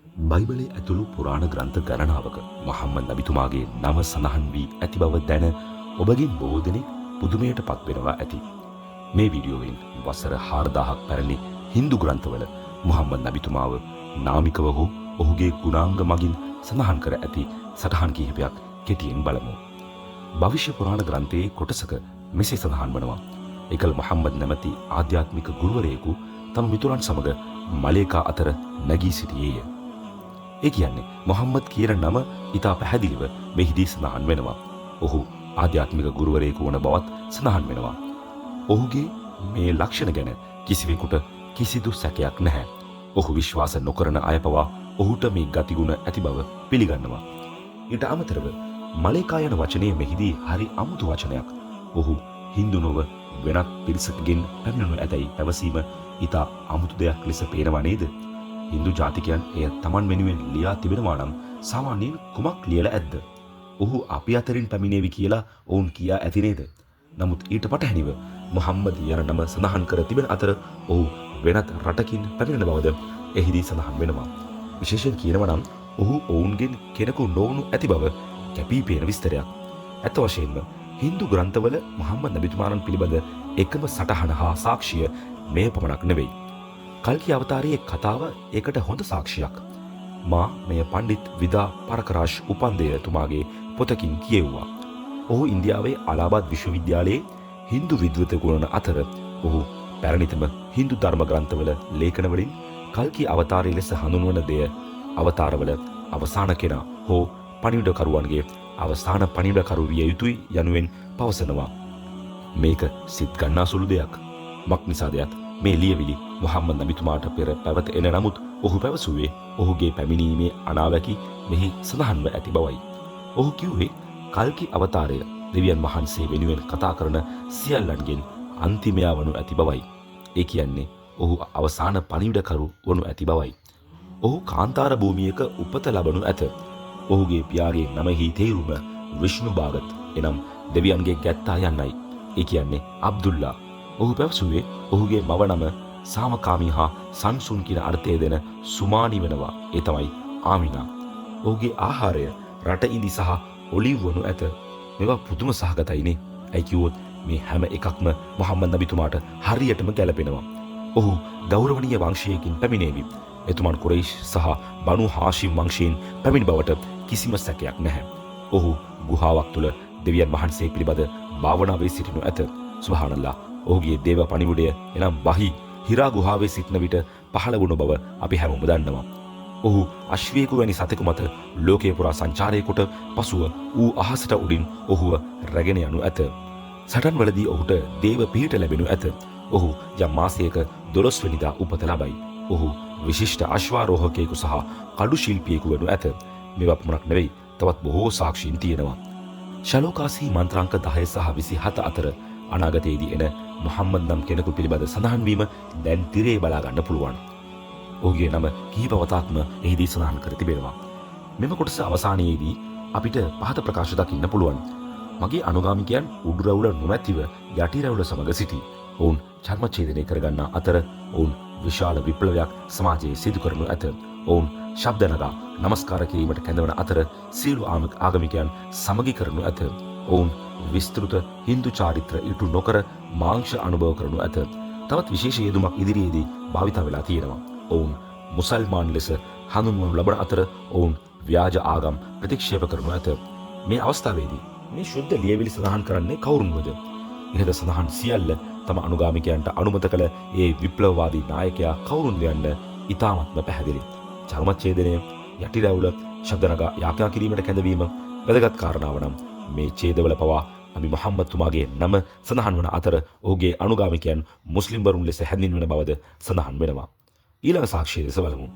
බයිබලයේ ඇතුළු පුරාණ ග්‍රන්ථ ගණනාවක මුහම්මද් නබිතුමාගේ නම සඳහන් වී ඇති බව දැන ඔබගෙන් බොහෝ දෙනෙක් පුදුමයට පත් වෙනවා ඇති. මේ වීඩියෝවෙන් වසර 4000ක් පැරණි හින්දු ග්‍රන්ථවල මුහම්මද් නබිතුමාව නාමිකව හෝ ඔහුගේ ගුණාංග මගින් සඳහන් කර ඇති සටහන් කිහිපයක් කෙටියෙන් බලමු. භවිෂ්‍ය පුරාණ ග්‍රන්ථයේ කොටසක මෙසේ සඳහන් වනවා. එකල් මුහම්මද් නැමැති ආධ්‍යාත්මික ගුරුවරයෙකු තම මිතුරන් සමග මලේකා අතර නැගී සිටියේය. ඒ කියන්නේ මුහම්මද් කියන නම ඉතා පැහැදිලිව මෙහිදී සඳහන් වෙනවා. ඔහු ආධ්‍යාත්මික ගුරුවරයෙකු වන බවත් සඳහන් වෙනවා. ඔහුගේ මේ ලක්ෂණ ගැන කිසිවෙකුට කිසිදු සැකයක් නැහැ. ඔහු විශ්වාස නොකරන අය පවා ඔහුට මේ ගතිගුණ ඇති බව පිළිගන්නවා. ඊට අමතරව මලේකා යන වචනේ මෙහිදී හරි අමුතු වචනයක්. ඔහු හින්දු නොව වෙනත් පිරිසකගෙන් පැමිණෙනු ඇතැයි පැවසීම ඉතා අමුතු දෙයක් ලෙස පේනවා නේද? හින්දු ජාතිකයන් එය තමන් වෙනුවෙන් ලියා තිබෙනවා නම් සාමාන්‍යයෙන් කුමක් ලියලා ඇද්ද? ඔහු අපි අතරින් පැමිණේවි කියලා ඔවුන් කියා ඇති නේද? නමුත් ඊට පටහැනිව මුහම්මද් යන නම සඳහන් කර තිබෙන අතර ඔහු වෙනත් රටකින් පැමිණෙන බවද එහිදී සඳහන් වෙනවා. විශේෂයෙන් කියනවා නම් ඔහු ඔවුන්ගෙන් කෙනෙකු නොවුණු ඇති බව කැපී පෙනෙන විස්තරයක්. ඇත්ත වශයෙන්ම හින්දු ග්‍රන්ථවල මුහම්මද් නබිතුමාණන් පිළිබඳ එකම සටහන හා සාක්ෂිය මේ පමණක් නෙවෙයි. කල්කි අවතාරයේ කතාව ඒකට හොඳ සාක්ෂියක්. මා මෙය පණ්ඩිත් විදා පරකරාෂ් උපන්දේය තුමාගේ පොතකින් කියෙව්වා. ඔහු ඉන්දියාවේ අලාහාබාද් විශ්වවිද්‍යාලයේ හින්දු විද්වතෙකු වන අතර ඔහු පැරණිතම හින්දු ධර්ම ග්‍රන්ථවල ලේඛන වලින් කල්කි අවතාරය ලෙස හඳුන්වන දෙය අවතාරවල අවසාන කෙනා හෝ පණිවිඩකරුවන්ගේ අවසාන පණිවිඩකරු විය යුතුයි යනුවෙන් පවසනවා. මේක සිත් ගන්නා සුළු දෙයක්. මක් නිසාදයක් මේ ලියවිලි මුහම්මද් නබිතුමාට පෙර පැවත එන නමුත් ඔහු පැවසුවේ ඔහුගේ පැමිණීමේ අනාවැකි මෙහි සඳහන්ව ඇති බවයි. ඔහු කිව්වේ කල්කි අවතාරය දෙවියන් වහන්සේ වෙනුවෙන් කතා කරන සියල්ලන්ගෙන් අන්තිමයා වනු ඇති බවයි. ඒ කියන්නේ ඔහු අවසාන පණිවිඩකරු වනු ඇති බවයි. ඔහු කාන්තාර භූමියක උපත ලබනු ඇත. ඔහුගේ පියාගේ නමෙහි තේරුම විෂ්ණු භාගත් එනම් දෙවියන්ගේ ගැත්තා යන්නයි. ඒ කියන්නේ අබ්දුල්ලා. ඔහු පැවසුවේ ඔහුගේ මව නම සාමකාමී හා සංසුන් කියන අර්ථය දෙන සුමානි වෙනවා. ඒ තමයි ආමිනා. ඔහුගේ ආහාරය රට ඉඳි සහ ඔලිව් වනු ඇත. මේවා පුදුම සහගතයිනේ. ඇයි කිව්වොත් මේ හැම එකක්ම මුහම්මද් නබිතුමාට හරියටම ගැලපෙනවා. ඔහු ගෞරවනීය වංශයකින් පැමිණේවි. එතුමන් කුරයිෂ් සහ බනු හාෂිම් වංශයෙන් පැමිණි බවට කිසිම සැකයක් නැහැ. ඔහු ගුහාවක් තුළ දෙවියන් වහන්සේ පිළිබඳ භාවනාවේ සිටිනු ඇත. සුබ්හානල්ලාහ්. ඔහුගේ දේව පණිවිඩය එනම් වහී හිරා ගුහාවේ සිටින විට පහළ වුණු බව අපි හැමෝම දන්නවා. ඔහු අශ්වයෙකු වැනි සතෙකු මත ලෝකයේ පුරා සංචාරය කොට පසුව ඌ අහසට උඩින් ඔහුව රැගෙන යනු ඇත. සටන්වලදී ඔහුට දේව පිහිට ලැබෙනු ඇත. ඔහු යම් මාසයක 12 වෙනිදා උපත ලබයි. ඔහු විශිෂ්ට අශ්වාරෝහකයෙකු සහ කඩු ශිල්පියෙකු වනු ඇත. මේවා පමණක් නෙවෙයි තවත් බොහෝ සාක්ෂීන් තියෙනවා. ශලෝකාසී මන්ත්‍රාංක 10 සහ 27 අතර අනාගතයේදී එන මුහම්මද් නම් කෙනෙකු පිළිබඳ සඳහන් වීම දැන් තිරේ බලා ගන්න පුළුවන්. ඔහුගේ නම කීප වතාවක්ම එහිදී සඳහන් කර තිබෙනවා. මෙම කොටස අවසානයේදී අපිට පහත ප්‍රකාශ දකින්න පුළුවන්. මගේ අනුගාමිකයන් උඩුරවුල නොමැතිව යටිරවුල සමග සිටි. ඔවුන් චර්ම ඡේදනය කරගන්නා අතර ඔවුන් විශාල විප්ලවයක් සමාජයේ සිදු කරනු ඇත. ඔවුන් ශබ්ද නගා නමස්කාර කිරීමට කැඳවන අතර සියලු ආගමිකයන් සමගි කරනු ඇත. ඔවුන් විස්තෘත හින්දු චාරිත්‍ර ඉටු නොකර මාංශ අනුභව කරනු ඇත. තවත් විශේෂ යෙදුමක් ඉදිරියේදී භාවිත වෙලා තියෙනවා. ඔවුන් මුසල්මාන් ලෙස හඳුන්වනු ලබන අතර ඔවුන් ව්‍යාජ ආගම් ප්‍රතික්ෂේප කරනු ඇත. මේ අවස්ථාවේදී මේ ශුද්ධ ලියවිලි සඳහන් කරන්නේ කවුරුන්වද? ඉහත සඳහන් සියල්ල තම අනුගාමිකයන්ට අනුමත කළ ඒ විප්ලවවාදී නායකයා කවුරුන්ද යන්න ඉතාමත්ම පැහැදිලි. චර්මච්ඡේදනය, යටිරැවුල, ශබ්ද නගා යාඥා කිරීමට කැඳවීම වැදගත් කාරණාව නම් මේ ඡේදවල පවා නබි මුහම්මද් තුමාගේ නම සඳහන් වන අතර ඔහුගේ අනුගාමිකයන් මුස්ලිම්වරුන් ලෙස හැඳින්වෙන බවද සඳහන් වෙනවා. ඊළඟ සාක්ෂිය ලෙස බලමු.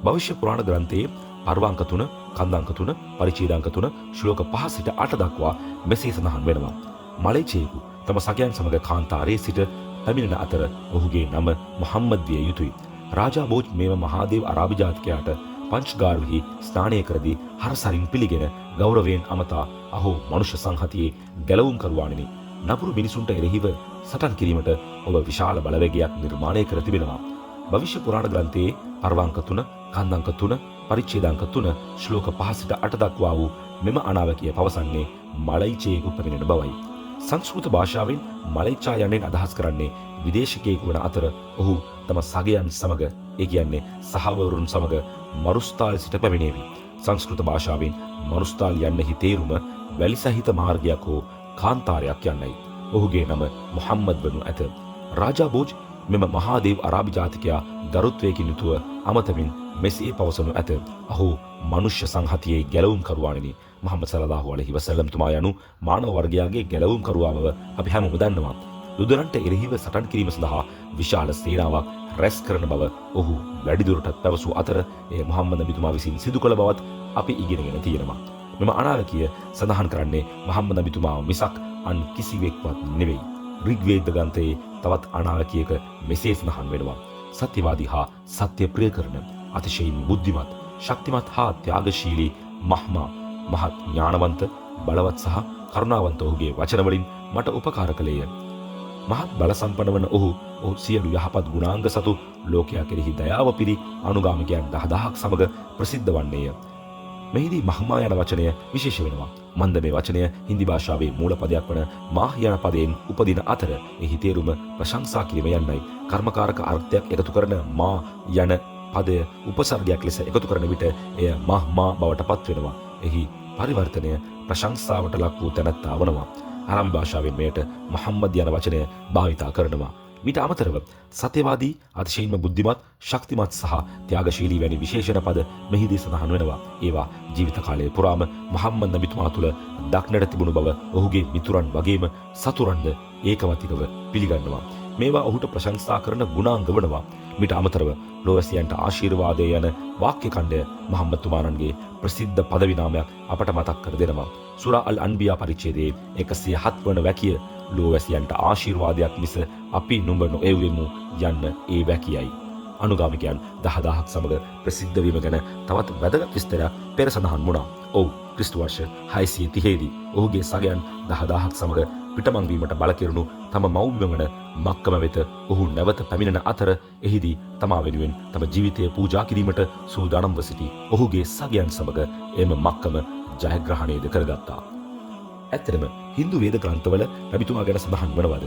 භවිෂ්‍ය පුරාණ ග්‍රන්ථයේ පර්වාංක 3, කන්දාංක 3, පරිච්ඡේදාංක 3, ශ්ලෝක 5 සිට 8 දක්වා මෙසේ සඳහන් වෙනවා. මලේචියෙකු තම සගයන් සමග කාන්තාරයේ සිට පැමිණෙන අතර ඔහුගේ නම මුහම්මද් විය යුතුයි. රාජා බෝජ් මේව මහාදේව අරාබි ජාතිකයාට පංච්ගාර්වෙහි ස්ථානය කරදී හරසරින් පිළිගෙන ගෞරවයෙන් අමතා අහෝ මනුෂ්‍ය සංහතියේ ගැලවුම් කරුවාණෙනි. නපුරු මිනිසුන්ට එරෙහිව සටන් කිරීමට ඔබ විශාල බලවේගයක් නිර්මාණය කර තිබෙනවා. භවිෂ්‍ය පුරාණ ග්‍රන්ථයේ පර්වාංක 3, කන්දංක 3 පරිච්ඡේදාංක 3 ශ්ලෝක 5 සිට 8 දක්වා වූ මෙම අනාවැකිය පවසන්නේ මලයිචයෙකු පැමිණෙන බවයි. සංස්කෘත භාෂාවෙන් මලයිචා යන්නේ අදහස් කරන්නේ විදේශිකයෙකු වන අතර ඔහු තම සගයන් සමග ඒ කියන්නේ සහවවරුන් සමග මරුස්තාල් සිට පැමිණේවි. සංස්කෘත භාෂාවෙන් මරුස්තාල් යන්නෙහි තේරුම වැලි සහිත මාර්ගයක් හෝ කාන්තාරයක් යන්නයි. ඔහුගේ නම මොහම්මද් වනු ඇත. රාජා බෝජ් මෙම මහාදේව් අරාබි ජාතිකයා ගරුත්වයකින් යුතුව අමතමින් මෙසේ පවසනු ඇත. අහෝ මනුෂ්‍ය සංහතියේ ගැලවුම් කරුවාණෙනි, මුහම්මද් සල්ලල්ලාහු අලයිහි වසල්ලම් තුමා යනු මානව වර්ගයාගේ ගැලවුම් කරුවා බව අපි හැමෝම දන්නවා. ලුදරන්ට එරෙහිව සටන් කිරීම සඳහා විශාල සේනාවක් රැස් කරන බව ඔහු වැඩිදුරටත් පැවසූ අතර එය මුහම්මද් නබිතුමා විසින් සිදු කළ බවත් අපි ඉගෙනගෙන තියෙනවා. මෙම අනාවැකිය සඳහන් කරන්නේ මුහම්මද් නබිතුමා මිසක් අන් කිසිවෙක්වත් නෙවෙයි. ඍග්වේද ග්‍රන්ථයේ තවත් අනාවැකියක මෙසේ සඳහන් වෙනවා. සත්‍යවාදී හා සත්‍ය ප්‍රිය කරන අතිශයින් බුද්ධිමත්, ශක්තිමත් හා ත්‍යාගශීලී මහ්මා මහත් ඥානවන්ත, බලවත් සහ කරුණාවන්ත ඔහුගේ වචන වලින් මට උපකාර කළේය. මහත් බල සම්පන්න වන ඔහු සියලු යහපත් ගුණාංග සතු ලෝකයා කෙරෙහි දයාව පිරි අනුගාමිකයන් 10000ක් සමග ප්‍රසිද්ධ වන්නේය. මෙහිදී මහ්මා යන වචනය විශේෂ වෙනවා. මන්ද මේ වචනය හින්දි භාෂාවේ මූල පදයක් වන මාහ් යන පදයෙන් උපදින අතර එහි තේරුම ප්‍රශංසා කිරීම යන්නයි. කර්මකාරක අර්ථයක් එකතු කරන මා යන පදය උපසර්ගයක් ලෙස එකතු කරන විට එය මහ්මා බවට පත් වෙනවා. එහි පරිවර්තනය ප්‍රශංසාවට ලක් වූ තැනැත්තා වනවා. අරාබි භාෂාවෙන් මෙයට මුහම්මද් යන වචනය භාවිතා කරනවා. මීට අමතරව සත්‍යවාදී, අතිශයින්ම බුද්ධිමත්, ශක්තිමත් සහ ත්‍යාගශීලී වැනි විශේෂණ පද මෙහිදී සඳහන් වෙනවා. ඒවා ජීවිත කාලය පුරාම මුහම්මද් නබිතුමා තුළ දක්නට තිබුණු බව ඔහුගේ මිතුරන් වගේම සතුරන්ද ඒකමතිකව පිළිගන්නවා. මේවා ඔහුට ප්‍රශංසා කරන ගුණාංග වනවා. මීට අමතරව ලෝවැසියන්ට ආශිර්වාදය යන වාක්‍ය ඛණ්ඩය මුහම්මද් තුමාණන්ගේ ප්‍රසිද්ධ පදවි නාමයක් අපට මතක් කර දෙනවා. සූරා අල් අන්බියා පරිච්ඡේදයේ 107 වන වැකිය ලෝවැසියන්ට ආශිර්වාදයක් මිස අපි නුඹ නොඑවෙමු යන්න ඒ වැකියයි. අනුගාමිකයන් 10000ක් සමග ප්‍රසිද්ධ වීම ගැන තවත් වැදගත් විස්තරයක් පෙර සඳහන් වුණා. ඔව්, ක්‍රිස්තු වර්ෂ 630 දී ඔහුගේ සගයන් 10000ක් සමග පිටමං වීමට බල කෙරුණු තම මව්බිම වන මක්කම වෙත ඔහු නැවත පැමිණෙන අතර එහිදී තමා වෙනුවෙන් තම ජීවිතය පූජා කිරීමට සූදානම්ව සිටි ඔහුගේ සගයන් සමග එම මක්කම ජයග්‍රහණයද කරගත්තා. ඇත්තටම හින්දු වේද ග්‍රන්ථවල නබිතුමා ගැන සඳහන් වනවද?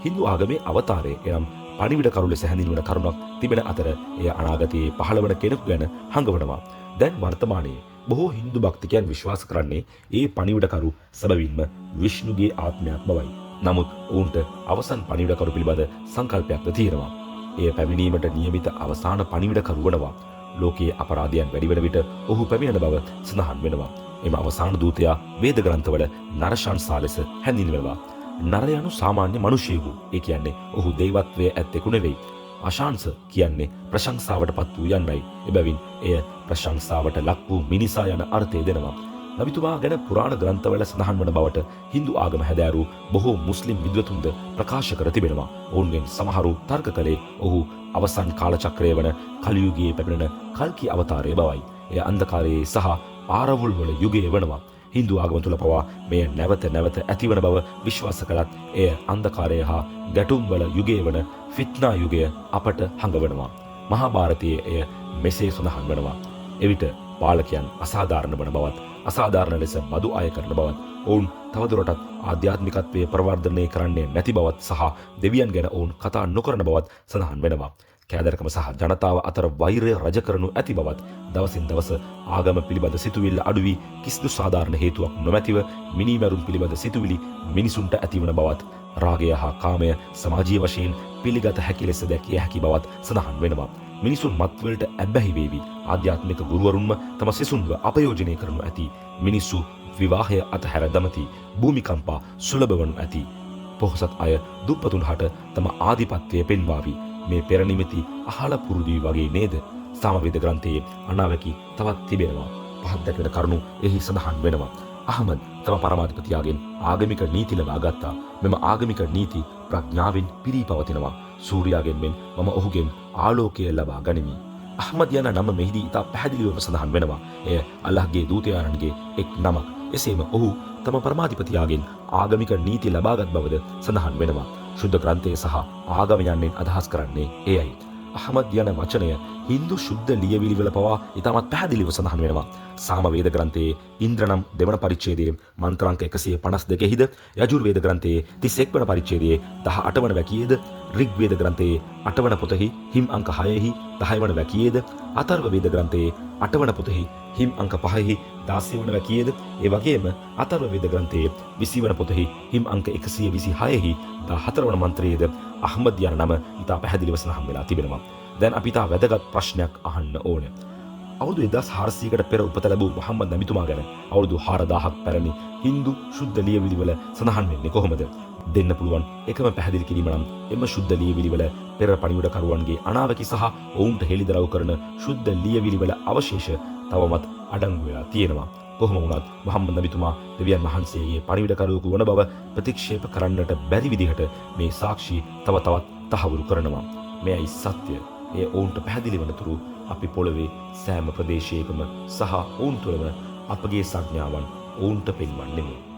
හින්දු ආගමේ අවතාරය එනම් පණිවිඩ කරු ලෙස හැඳින්වන කරුණක් තිබෙන අතර එය අනාගතයේ පහළ වන කෙනෙකු ගැන හඟවනවා. දැන් වර්තමානයේ බොහෝ හින්දු භක්තිකයන් විශ්වාස කරන්නේ ඒ පණිවිඩකරු සැබවින්ම විෂ්ණුගේ ආත්මයක් බවයි. නමුත් ඔවුන්ට අවසන් පණිවිඩකරු පිළිබඳ සංකල්පයක්ද තියෙනවා. එය පැමිණීමට නියමිත අවසාන පණිවිඩකරු වනවා. ලෝකයේ අපරාධයන් වැඩි වෙන විට ඔහු පැමිණෙන බව සඳහන් වෙනවා. එම අවසාන දූතයා වේද ග්‍රන්ථවල නරශංසා ලෙස හැඳින්වෙනවා. නර යනු සාමාන්‍ය මිනිසෙකු. ඒ කියන්නේ ඔහු දෙවිවත්වයේ ඇත්තෙකු නෙවෙයි. අශාංශ කියන්නේ ප්‍රශංසාවට පත් වූ යන්නයි. එබැවින් එය ප්‍රශංසාවට ලක් වූ මිනිසා යන අර්ථය දෙනවා. නබිතුමා ගැන පුරාණ ග්‍රන්ථවල සඳහන් වන බවට හින්දු ආගම හැදෑරූ බොහෝ මුස්ලිම් විද්වතුන්ද ප්‍රකාශ කර තිබෙනවා. ඔවුන්ගෙන් සමහරු තර්ක කළේ ඔහු අවසන් කාලචක්‍රය වන කලියුගයේ පැමිණෙන කල්කි අවතාරය බවයි. එය අන්ධකාරයේ සහ ආරවුල් වල යුගය වනවා. හින්දු ආගම තුළ පවා මෙය නැවත නැවත ඇතිවන බව විශ්වාස කළත් එය අන්ධකාරය හා ගැටුම් වල යුගය වන ෆිත්නා යුගය අපට හඟවනවා. මහා භාරතයේ එය මෙසේ සඳහන් වනවා. එවිට පාලකයන් අසාධාරණ වන බවත්, අසාධාරණ ලෙස බදු අය කරන බවත්, ඔවුන් තවදුරටත් ආධ්‍යාත්මිකත්වයේ ප්‍රවර්ධනය කරන්නේ නැති බවත් සහ දෙවියන් ගැන ඔවුන් කතා නොකරන බවත් සඳහන් වෙනවා. කෑදරකම සහ ජනතාව අතර වෛරය රජ කරනු ඇති බවත්, දවසින් දවස ආගම පිළිබඳ සිතුවිල්ල අඩු වී කිසිදු සාධාරණ හේතුවක් නොමැතිව මිනිමැරුම් පිළිබඳ සිතුවිලි මිනිසුන්ට ඇතිවන බවත්, රාගය හා කාමය සමාජීය වශයෙන් පිළිගත හැකි ලෙස දැකිය හැකි බවත් සඳහන් වෙනවා. මිනිසුන් මත්වලට ඇබ්බැහි වේවි. ආධ්‍යාත්මික ගුරුවරුන්ම තම සිසුන්ව අපයෝජනය කරනු ඇති. මිනිස්සු විවාහය අතහැර දමති. භූමිකම්පා සුලභ වනු ඇති. පොහොසත් අය දුප්පතුන් හට තම ආධිපත්‍යය පෙන්වාවි. මේ පෙරනිමිති අහල පුරුදු වගේ නේද? සාමවේද ග්‍රන්ථයේ අනාවැකි තවත් තිබෙනවා. පහත් දැකෙන කරුණු එහි සඳහන් වෙනවා. අහමද් තම පරමාධිපතියාගෙන් ආගමික නීති ලබා ගත්තා. මෙම ආගමික නීති ප්‍රඥාවෙන් පිරී පවතිනවා. සූර්යාගෙන් මෙන් මම ඔහුගෙන් ආලෝකය ලබා ගනිමි. අහමද් යන නම මෙහිදී ඉතා පැහැදිලිවම සඳහන් වෙනවා. එය අල්ලාහ්ගේ දූතයාණන්ගේ එක් නමක්. එසේම ඔහු තම පරමාධිපතියාගෙන් ආගමික නීති ලබාගත් බවද සඳහන් වෙනවා. ශුද්ධ ග්‍රන්ථය සහ ආගම යන්නෙන් අදහස් කරන්නේ එයයි. අහමද් යන වචනය හින්දු ශුද්ධ ලියවිලි වල පවා ඉතාමත් පැහැදිලිව සඳහන් වෙනවා. සාම වේද ග්‍රන්ථයේ ඉන්ද්‍ර නම් දෙවන පරිච්ඡේදයේ මන්ත්‍රාංක 152හිද, යජුර් වේද ග්‍රන්ථයේ 31 වන පරිච්ඡේදයේ 18 වන වැකියේද, ඍග් වේද ග්‍රන්ථයේ 8 වන පොතෙහි හිම් අංක 6හි 10 වන වැකියේද, අථර්ව වේද ග්‍රන්ථයේ 8 වන පොතෙහි හිම් අංක 5හි 16 වන වැකියේද, ඒ වගේම අථර්ව වේද ග්‍රන්ථයේ 20 වන පොතෙහි හිම් අංක 126හි 14 වන මන්ත්‍රයේද අහමද් යන නම ඉතා පැහැදිලිව සඳහන් වෙලා තිබෙනවා. දැන් අපි ඉතා වැදගත් ප්‍රශ්නයක් අහන්න ඕනේ. අවුරුදු 1400කට පෙර උපත ලැබූ මුහම්මද් නබිතුමා ගැන අවුරුදු 4000ක් පැරණි හින්දු ශුද්ධ ලියවිලි වල සඳහන් වෙන්නේ කොහොමද? දෙන්න පුළුවන් එකම පැහැදිලි කිරීම නම් එම ශුද්ධ ලියවිලි වල පෙර පණිවිඩකරුවන්ගේ අනාවැකි සහ ඔවුන්ට හෙළිදරව් කරන ශුද්ධ ලියවිලි වල අවශේෂ තවමත් අඩංගු වෙලා තියෙනවා. කොහොම වුණත් මුහම්මද් නබිතුමා දෙවියන් වහන්සේගේ පණිවිඩකරුවෙකු වන බව ප්‍රතික්ෂේප කරන්නට බැරි විදිහට මේ සාක්ෂි තව තවත් තහවුරු කරනවා. මෙයයි සත්‍ය. එය ඔවුන්ට පැහැදිලි වනතුරු අපි පොළවේ සෑම ප්‍රදේශයකම සහ ඔවුන් තුළම අපගේ සංඥාවන් ඔවුන්ට පෙන්වන්නෙමු.